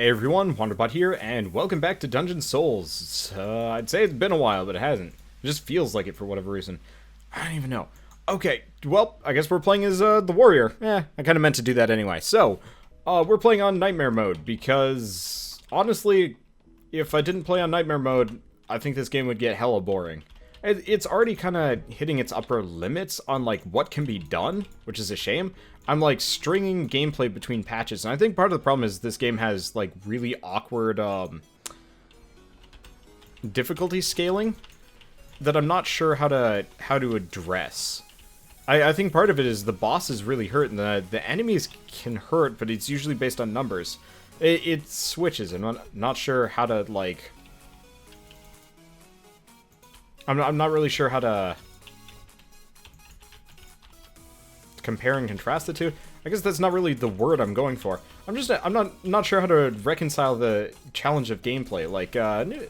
Hey everyone, Wanderbot here, and welcome back to Dungeon Souls. I'd say it's been a while, but it hasn't. It just feels like it for whatever reason. I don't even know. Okay, well, I guess we're playing as the warrior. I kind of meant to do that anyway. So, we're playing on Nightmare mode, because, honestly, if I didn't play on Nightmare mode, I think this game would get hella boring. It's already kind of hitting its upper limits on, like, what can be done, which is a shame. I'm, like, stringing gameplay between patches, and I think part of the problem is this game has, like, really awkward, difficulty scaling that I'm not sure how to address. I think part of it is the bosses really hurt, and the enemies can hurt, but it's usually based on numbers. It switches, and I'm not sure how to, like... I'm not really sure how to compare and contrast the two. I guess that's not really the word I'm going for. I'm not sure how to reconcile the challenge of gameplay. Like,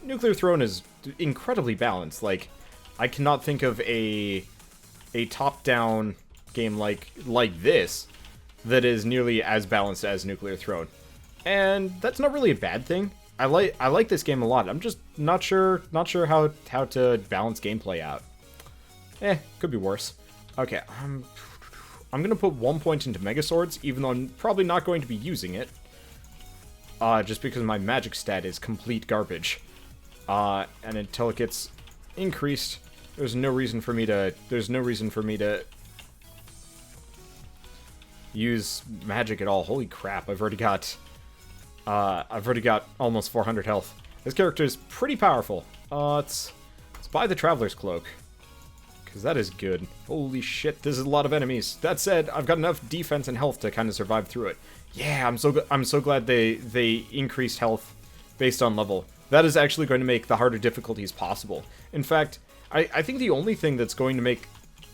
Nuclear Throne is incredibly balanced. Like, I cannot think of a top-down game like this that is nearly as balanced as Nuclear Throne. And that's not really a bad thing. I like this game a lot. I'm just not sure how to balance gameplay out. Could be worse. Okay, I'm gonna put 1 point into Mega Swords, even though I'm probably not going to be using it. Just because my magic stat is complete garbage. And until it gets increased, there's no reason for me to use magic at all. Holy crap! I've already got almost 400 health. This character is pretty powerful. Let's buy the Traveler's Cloak, because that is good. Holy shit, this is a lot of enemies. That said, I've got enough defense and health to kind of survive through it. Yeah, I'm so glad they increased health based on level. That is actually going to make the harder difficulties possible. In fact, I think the only thing that's going to make...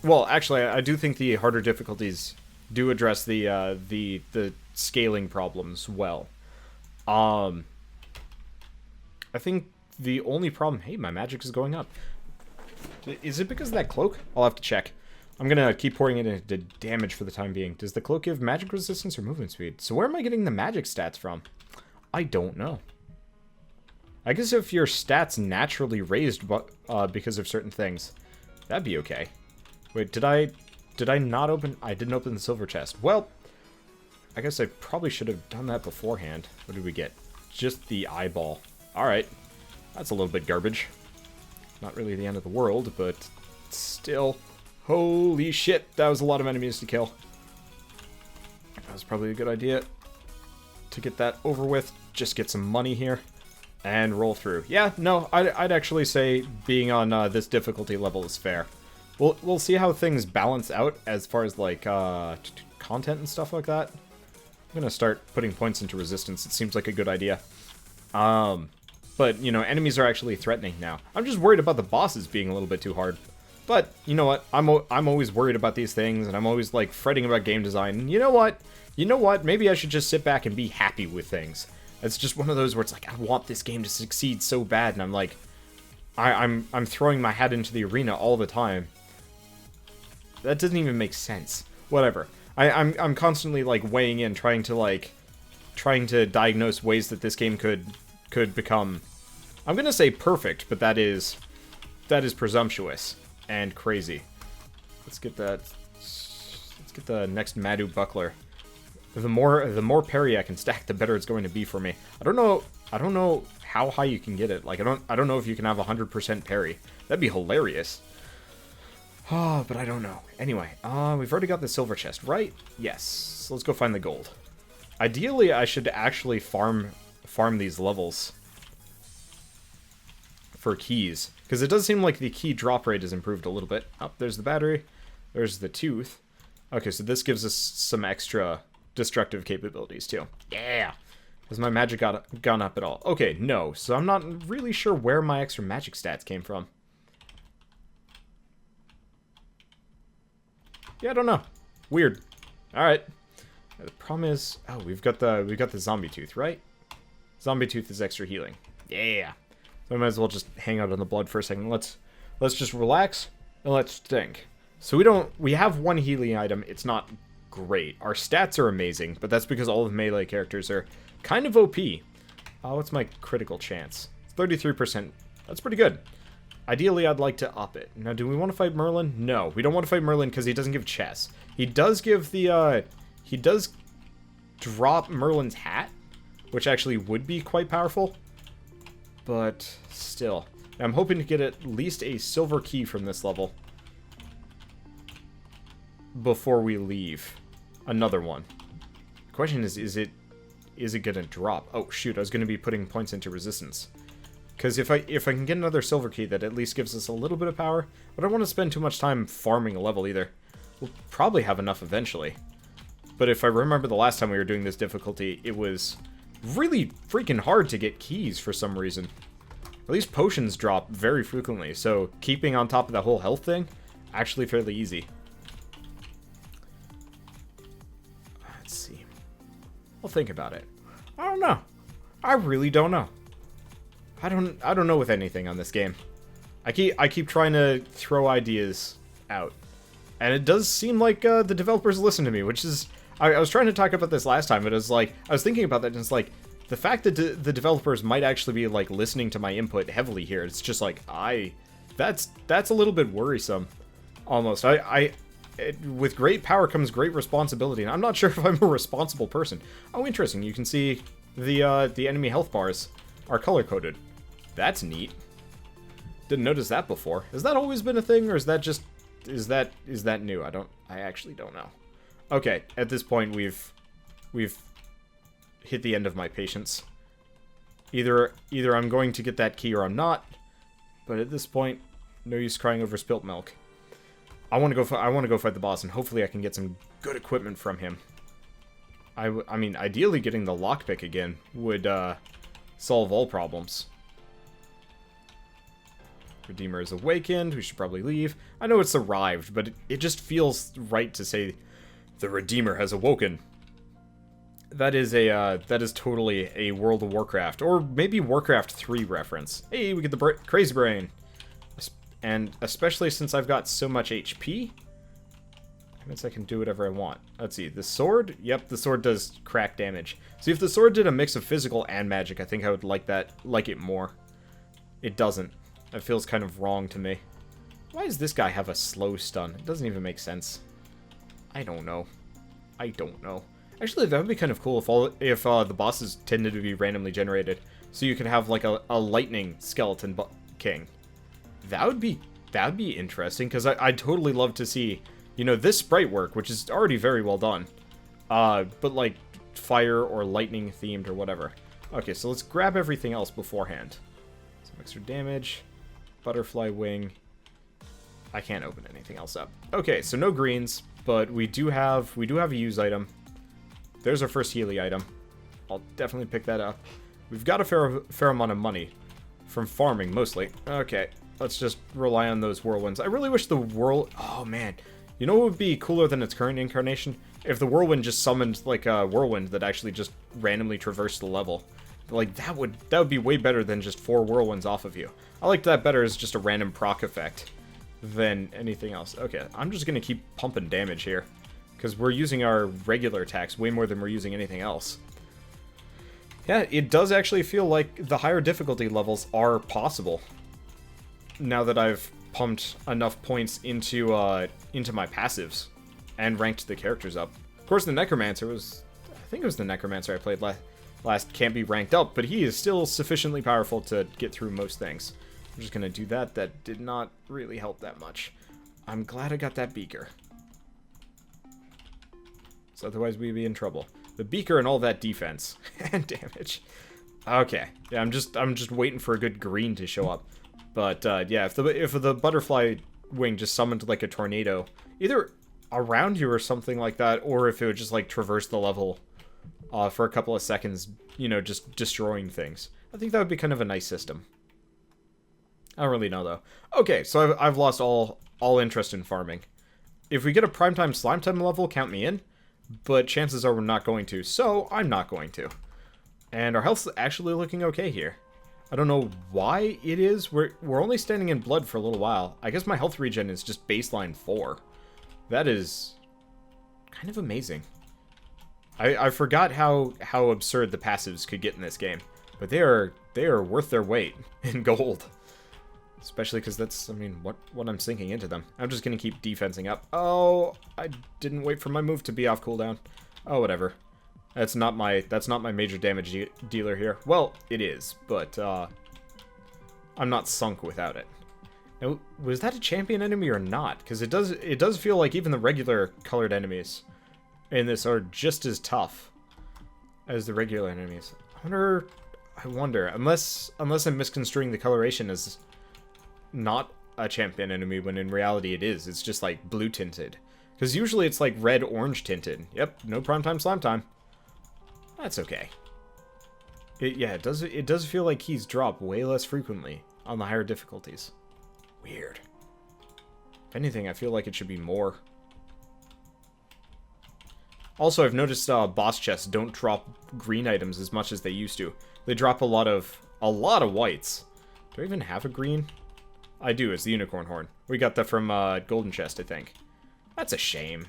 Well, actually, I do think the harder difficulties do address the scaling problems well. I think the only problem... Hey, my magic is going up. Is it because of that cloak? I'll have to check. I'm gonna keep pouring it into damage for the time being. Does the cloak give magic resistance or movement speed? So where am I getting the magic stats from? I don't know. I guess if your stats naturally raised because of certain things, that'd be okay. Wait, did I not open... I didn't open the silver chest. Well, I guess I probably should have done that beforehand. What did we get? Just the eyeball. Alright. That's a little bit garbage. Not really the end of the world, but still. Holy shit, that was a lot of enemies to kill. That was probably a good idea to get that over with. Just get some money here and roll through. Yeah, no, I'd actually say being on this difficulty level is fair. We'll see how things balance out as far as, like, content and stuff like that. I'm gonna start putting points into resistance. It seems like a good idea. But, you know, enemies are actually threatening now. I'm just worried about the bosses being a little bit too hard. But, you know what? I'm always worried about these things, and I'm always, like, fretting about game design. And you know what? Maybe I should just sit back and be happy with things. It's just one of those where it's like, I want this game to succeed so bad, and I'm like... I'm throwing my hat into the arena all the time. That doesn't even make sense. Whatever. I'm constantly, like, weighing in, trying to diagnose ways that this game could become, I'm gonna say perfect, but that is presumptuous and crazy. Let's get the next Madu Buckler. The more parry I can stack, the better it's going to be for me. I don't know how high you can get it. Like, I don't know if you can have 100% parry. That'd be hilarious. Oh, but I don't know. Anyway, we've already got the silver chest, right? Yes. So let's go find the gold. Ideally, I should actually farm these levels for keys, because it does seem like the key drop rate has improved a little bit. Oh, there's the battery. There's the tooth. Okay, so this gives us some extra destructive capabilities too. Yeah! Has my magic gone up at all? Okay, no. So I'm not really sure where my extra magic stats came from. Yeah, I don't know. Weird. Alright. The problem is... Oh, we've got the zombie tooth, right? Zombie tooth is extra healing. Yeah. So I might as well just hang out on the blood for a second. Let's just relax and let's think. So we have one healing item. It's not great. Our stats are amazing, but that's because all of the melee characters are kind of OP. What's my critical chance? 33%. That's pretty good. Ideally, I'd like to up it. Now, do we want to fight Merlin? No, we don't want to fight Merlin because he doesn't give chess. He does give the, he does drop Merlin's hat, which actually would be quite powerful. But still, I'm hoping to get at least a silver key from this level before we leave. Another one. The question is it gonna drop? Oh shoot, I was gonna be putting points into resistance. Because if I can get another silver key, that at least gives us a little bit of power. But I don't want to spend too much time farming a level either. We'll probably have enough eventually. But if I remember the last time we were doing this difficulty, it was really freaking hard to get keys for some reason. At least potions drop very frequently, so keeping on top of the whole health thing, actually fairly easy. Let's see. I'll think about it. I don't know. I really don't know. I don't know with anything on this game. I keep trying to throw ideas out. And it does seem like the developers listen to me, which is... I was trying to talk about this last time, but it was like... I was thinking about that, and it's like... The fact that the developers might actually be, like, listening to my input heavily here, it's just like, that's a little bit worrisome. Almost. With great power comes great responsibility, and I'm not sure if I'm a responsible person. Oh, interesting. You can see the enemy health bars are color-coded. That's neat. Didn't notice that before. Has that always been a thing, or is that just... Is that new? I actually don't know. Okay, at this point we've hit the end of my patience. Either I'm going to get that key or I'm not. But at this point, no use crying over spilt milk. I want to go fight the boss, and hopefully I can get some good equipment from him. I mean, ideally getting the lockpick again would solve all problems. Redeemer is awakened. We should probably leave. I know it's arrived, but it just feels right to say the Redeemer has awoken. That is totally a World of Warcraft, or maybe Warcraft 3 reference. Hey, we get the Crazy Brain. And especially since I've got so much HP, that means I can do whatever I want. Let's see, the sword? Yep, the sword does crack damage. See, if the sword did a mix of physical and magic, I think I would like it more. It doesn't. That feels kind of wrong to me. Why does this guy have a slow stun? It doesn't even make sense. I don't know. I don't know. Actually, that would be kind of cool if the bosses tended to be randomly generated, so you could have like a lightning skeleton king. That would be interesting, because I'd totally love to see, you know, this sprite work, which is already very well done, but like fire or lightning themed or whatever. Okay, so let's grab everything else beforehand. Some extra damage, butterfly wing. I can't open anything else up. Okay, so no greens, but we do have a use item. There's our first Healy item. I'll definitely pick that up. We've got a fair amount of money from farming, mostly. Okay, let's just rely on those whirlwinds. I really wish the oh man, you know what would be cooler than its current incarnation? If the whirlwind just summoned like a whirlwind that actually just randomly traversed the level. Like that would be way better than just 4 whirlwinds off of you. I like that better as just a random proc effect than anything else. Okay, I'm just gonna keep pumping damage here, because we're using our regular attacks way more than we're using anything else. Yeah, it does actually feel like the higher difficulty levels are possible. Now that I've pumped enough points into my passives and ranked the characters up. Of course, the Necromancer was... I think it was the Necromancer I played last can't be ranked up, but he is still sufficiently powerful to get through most things. I'm just gonna do that. That did not really help that much. I'm glad I got that beaker. So otherwise we'd be in trouble. The beaker and all that defense and damage. Okay, yeah, I'm just waiting for a good green to show up. But yeah, if the butterfly wing just summoned like a tornado, either around you or something like that, or if it would just like traverse the level for a couple of seconds, you know, just destroying things. I think that would be kind of a nice system. I don't really know though. Okay, so I've lost all interest in farming. If we get a primetime slime time level, count me in. But chances are we're not going to, so I'm not going to. And our health's actually looking okay here. I don't know why it is. We're only standing in blood for a little while. I guess my health regen is just baseline 4. That is kind of amazing. I forgot how absurd the passives could get in this game. But they are worth their weight in gold. Especially because that's, I mean, what I'm sinking into them. I'm just going to keep defensing up. Oh, I didn't wait for my move to be off cooldown. Oh, whatever. That's not my major damage dealer here. Well, it is, but I'm not sunk without it. Now, was that a champion enemy or not? Because it does feel like even the regular colored enemies in this are just as tough as the regular enemies. I wonder, unless I'm misconstruing the coloration as not a champion enemy when in reality it is. It's just like blue tinted. Because usually it's like red-orange tinted. Yep, no primetime slime time. That's okay. It does feel like keys drop way less frequently on the higher difficulties. Weird. If anything, I feel like it should be more. Also, I've noticed boss chests don't drop green items as much as they used to. They drop a lot of whites. Do I even have a green? I do, it's the unicorn horn. We got that from Golden Chest, I think. That's a shame.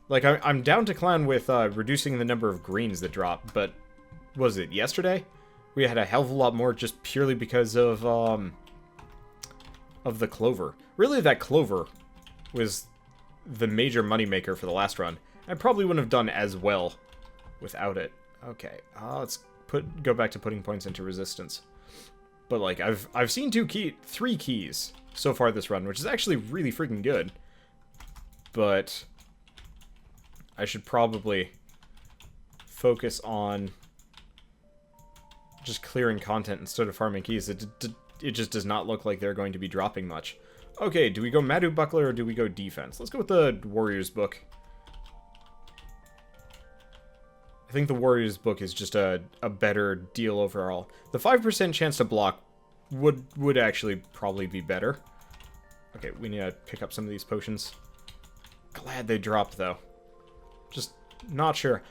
Like, I'm down to clown with reducing the number of greens that drop, but was it yesterday? We had a hell of a lot more just purely because of the clover. Really, that clover was the major moneymaker for the last run. I probably wouldn't have done as well without it. Okay, let's go back to putting points into resistance. But like I've seen 3 keys so far this run, which is actually really freaking good. But I should probably focus on just clearing content instead of farming keys. It just does not look like they're going to be dropping much. Okay, do we go Madu Buckler or do we go defense? Let's go with the Warrior's Book. I think the Warrior's Book is just a better deal overall. The 5% chance to block would actually probably be better. Okay, we need to pick up some of these potions. Glad they dropped, though. Just not sure.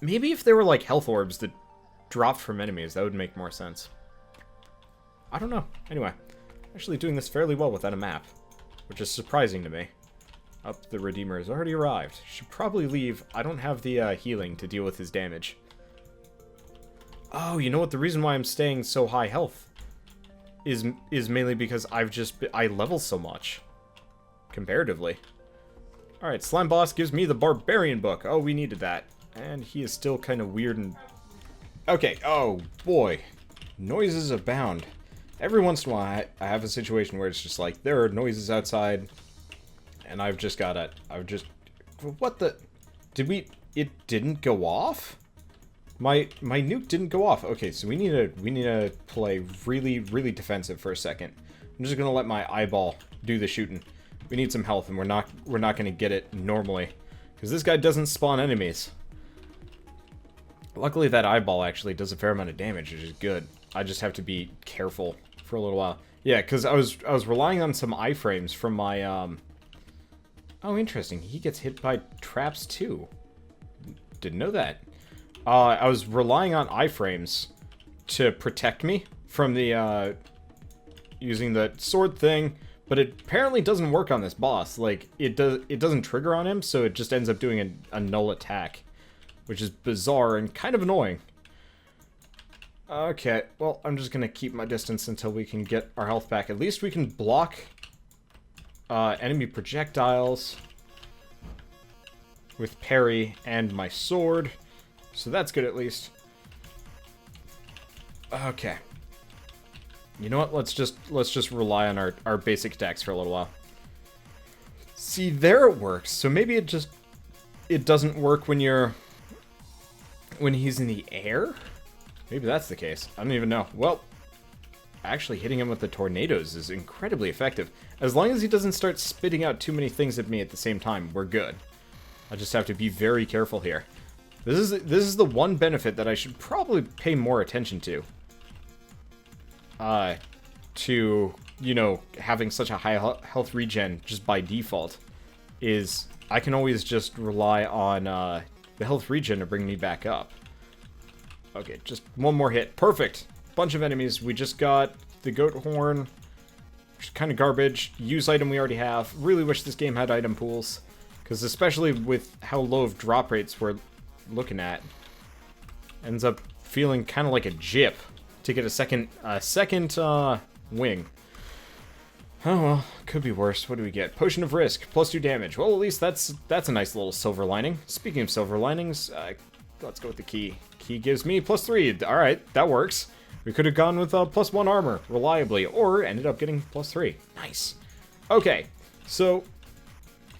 Maybe if they were like health orbs that dropped from enemies, that would make more sense. I don't know. Anyway, actually doing this fairly well without a map, which is surprising to me. Up, the Redeemer has already arrived. Should probably leave. I don't have the healing to deal with his damage. Oh, you know what? The reason why I'm staying so high health is mainly because I level so much comparatively. All right, Slime Boss gives me the Barbarian Book. Oh, we needed that, and he is still kind of weird and okay. Oh boy, noises abound. Every once in a while, I have a situation where it's just like there are noises outside. And I've just got it. What the? It didn't go off? My nuke didn't go off. Okay, so we need to play really, really defensive for a second. I'm just gonna let my eyeball do the shooting. We need some health, and we're not gonna get it normally. Because this guy doesn't spawn enemies. Luckily that eyeball actually does a fair amount of damage, which is good. I just have to be careful for a little while. Yeah, because I was relying on some iframes from my Oh, interesting. He gets hit by traps, too. Didn't know that. I was relying on iframes to protect me from the, using the sword thing, but it apparently doesn't work on this boss. Like, it doesn't trigger on him, so it just ends up doing a null attack, which is bizarre and kind of annoying. Okay, well, I'm just gonna keep my distance until we can get our health back. At least we can block enemy projectiles with parry and my sword, so that's good at least. Okay, you know what? Let's just rely on our basic attacks for a little while. See, there it works. So maybe it doesn't work when he's in the air. Maybe that's the case. I don't even know. Well, actually hitting him with the tornadoes is incredibly effective. As long as he doesn't start spitting out too many things at me at the same time, we're good. I just have to be very careful here. This is the one benefit that I should probably pay more attention to. To, you know, having such a high health regen just by default, is I can always just rely on the health regen to bring me back up. Okay, just one more hit. Perfect! Bunch of enemies. We just got the goat horn, which is kind of garbage. Use item we already have. Really wish this game had item pools, because especially with how low of drop rates we're looking at, ends up feeling kind of like a jip to get a second wing. Oh well, could be worse. What do we get? Potion of Risk, +2 damage. Well, at least that's a nice little silver lining. Speaking of silver linings, let's go with the key. Key gives me +3. All right, that works. We could have gone with +1 armor reliably, or ended up getting +3. Nice. Okay, so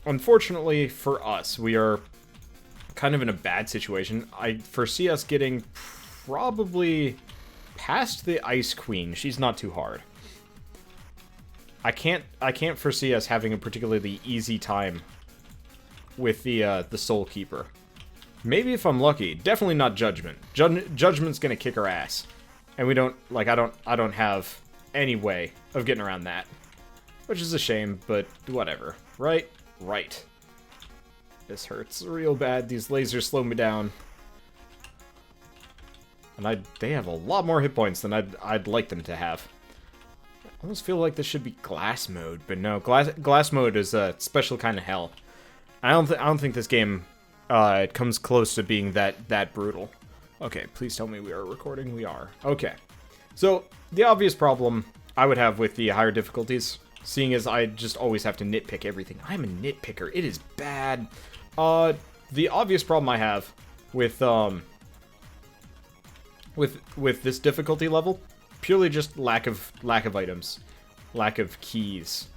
unfortunately for us, we are kind of in a bad situation. I foresee us getting probably past the Ice Queen. She's not too hard. I can't foresee us having a particularly easy time with the Soul Keeper. Maybe if I'm lucky. Definitely not Judgment. Judgment's gonna kick our ass, and we don't like. I don't have any way of getting around that, which is a shame. But whatever. Right. This hurts real bad. These lasers slow me down, and they have a lot more hit points than I'd like them to have. I almost feel like this should be glass mode, but no, glass mode is a special kind of hell. I don't think this game it comes close to being that brutal. Okay, please tell me we are recording. We are. Okay. So the obvious problem I would have with the higher difficulties, seeing as I just always have to nitpick everything. I'm a nitpicker. It is bad. The obvious problem I have with this difficulty level, purely just lack of items, lack of keys.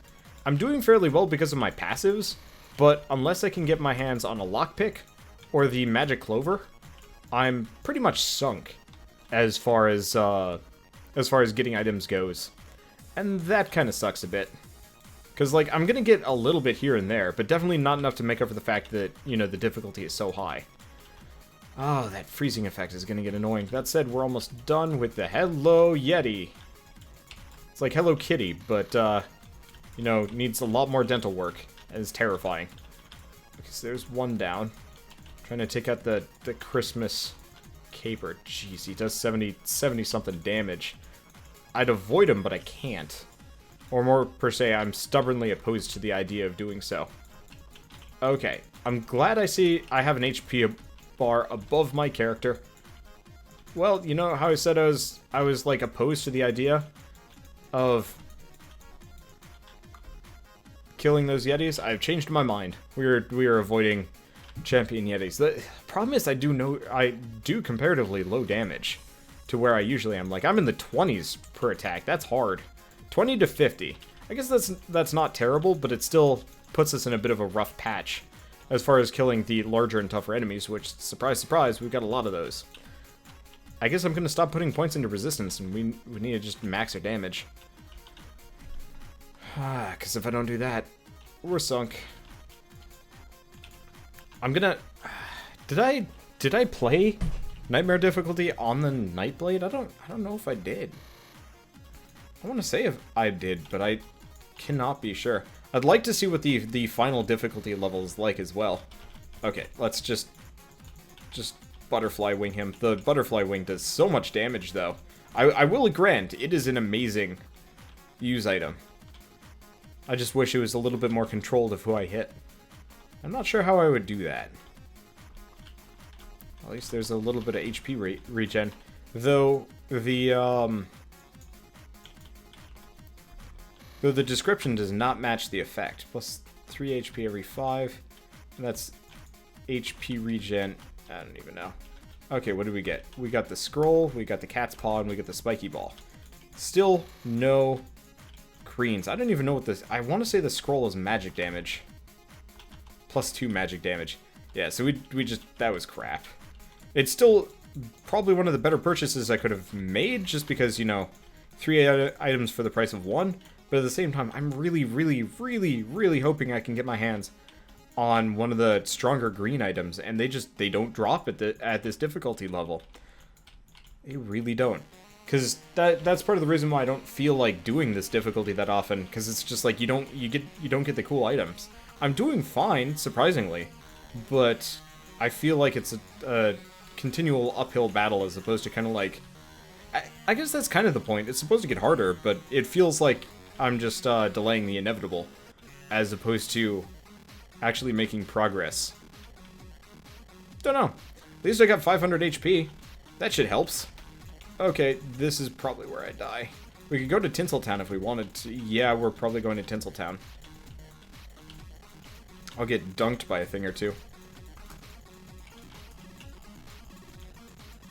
I'm doing fairly well because of my passives, but unless I can get my hands on a lockpick or the magic clover, I'm pretty much sunk as far as getting items goes, and that kind of sucks a bit. Because, like, I'm gonna get a little bit here and there, but definitely not enough to make up for the fact that, you know, the difficulty is so high. Oh, that freezing effect is gonna get annoying. That said, we're almost done with the Hello Yeti. It's like Hello Kitty, but, you know, needs a lot more dental work, and is terrifying. Okay, so there's one down. Trying to take out the Christmas caper. Jeez, he does 70-something damage. I'd avoid him, but I can't. Or more per se, I'm stubbornly opposed to the idea of doing so. Okay, I'm glad I have an HP bar above my character. Well, you know how I said I was like opposed to the idea of killing those Yetis? I've changed my mind. We are avoiding champion Yetis. The problem is I do comparatively low damage to where I usually am. Like, I'm in the 20s per attack. That's hard. 20 to 50. I guess that's not terrible, but it still puts us in a bit of a rough patch as far as killing the larger and tougher enemies, which, surprise, surprise, we've got a lot of those. I guess I'm going to stop putting points into resistance, and we need to just max our damage. Because if I don't do that, we're sunk. I'm gonna... Did I play Nightmare difficulty on the Nightblade? I don't know if I did. I want to say if I did, but I cannot be sure. I'd like to see what the final difficulty level is like as well. Okay, let's just butterfly wing him. The butterfly wing does so much damage, though. I will grant, it is an amazing use item. I just wish it was a little bit more controlled of who I hit. I'm not sure how I would do that. At least there's a little bit of HP regen. Though the description does not match the effect. Plus 3 HP every 5. And that's HP regen. I don't even know. Okay, what do we get? We got the scroll, we got the cat's paw, and we got the spiky ball. Still no greens. I don't even know what this... I want to say the scroll is magic damage. Plus 2 magic damage. Yeah, so we just... That was crap. It's still probably one of the better purchases I could have made, just because, you know, 3 items for the price of 1. But at the same time, I'm really, really, really, really hoping I can get my hands on one of the stronger green items, and they don't drop at this difficulty level. They really don't. Because that's part of the reason why I don't feel like doing this difficulty that often, because it's just like you don't get the cool items. I'm doing fine, surprisingly, but I feel like it's a continual uphill battle as opposed to kind of like... I guess that's kind of the point. It's supposed to get harder, but it feels like I'm just delaying the inevitable, as opposed to actually making progress. Don't know. At least I got 500 HP. That shit helps. Okay, this is probably where I die. We could go to Tinseltown if we wanted to. Yeah, we're probably going to Tinseltown. I'll get dunked by a thing or two.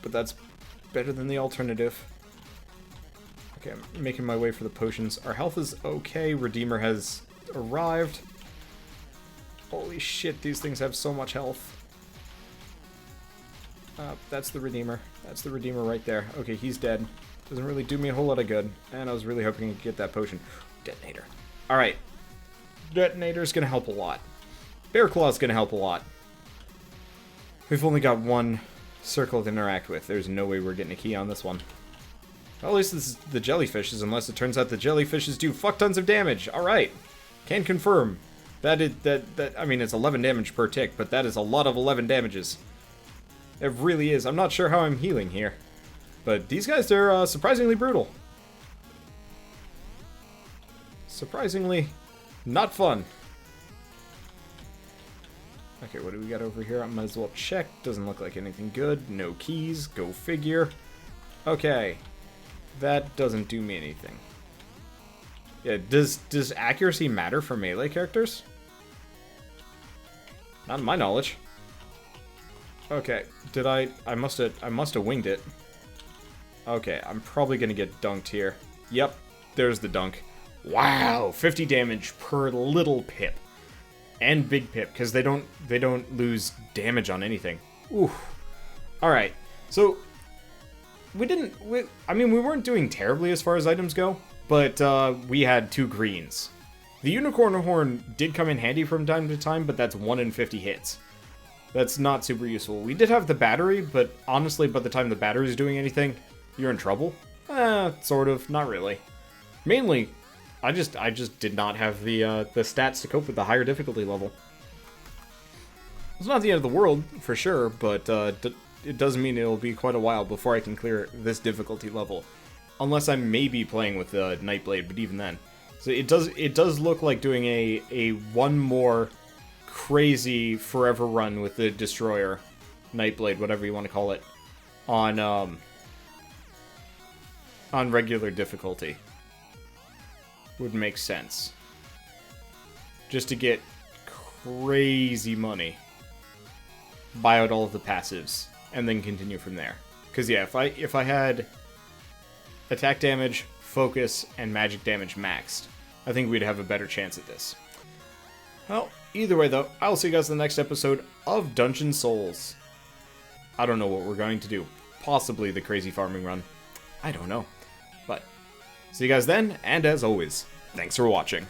But that's better than the alternative. Okay, I'm making my way for the potions. Our health is okay. Redeemer has arrived. Holy shit, these things have so much health. That's the Redeemer. That's the Redeemer right there. Okay, he's dead. Doesn't really do me a whole lot of good. And I was really hoping to get that potion. Detonator. Alright. Detonator's gonna help a lot. Bear Claw's gonna help a lot. We've only got one circle to interact with. There's no way we're getting a key on this one. Well, at least this is the jellyfishes, unless it turns out the jellyfishes do fuck tons of damage. Alright. Can confirm. I mean, it's 11 damage per tick, but that is a lot of 11 damages. It really is. I'm not sure how I'm healing here. But these guys, they're surprisingly brutal. Surprisingly not fun. Okay, what do we got over here? I might as well check. Doesn't look like anything good. No keys. Go figure. Okay. That doesn't do me anything. Yeah, does accuracy matter for melee characters? Not in my knowledge. Okay, did I must have winged it. Okay, I'm probably gonna get dunked here. Yep, there's the dunk. Wow, 50 damage per little pip. And big pip, because they don't lose damage on anything. Ooh. Alright, so we weren't doing terribly as far as items go, but we had 2 greens. The unicorn horn did come in handy from time to time, but that's 1 in 50 hits. That's not super useful. We did have the battery, but honestly, by the time the battery is doing anything, you're in trouble. Sort of. Not really. Mainly, I just did not have the stats to cope with the higher difficulty level. It's not the end of the world, for sure, but it does mean it'll be quite a while before I can clear this difficulty level. Unless I may be playing with the Nightblade, but even then. So it does look like doing a one more crazy forever run with the Destroyer, Nightblade, whatever you want to call it, on regular difficulty would make sense. Just to get crazy money, buy out all of the passives, and then continue from there. Because yeah, if I had attack damage, focus, and magic damage maxed, I think we'd have a better chance at this. Well, either way though, I'll see you guys in the next episode of Dungeon Souls. I don't know what we're going to do. Possibly the crazy farming run. I don't know. But, see you guys then, and as always, thanks for watching.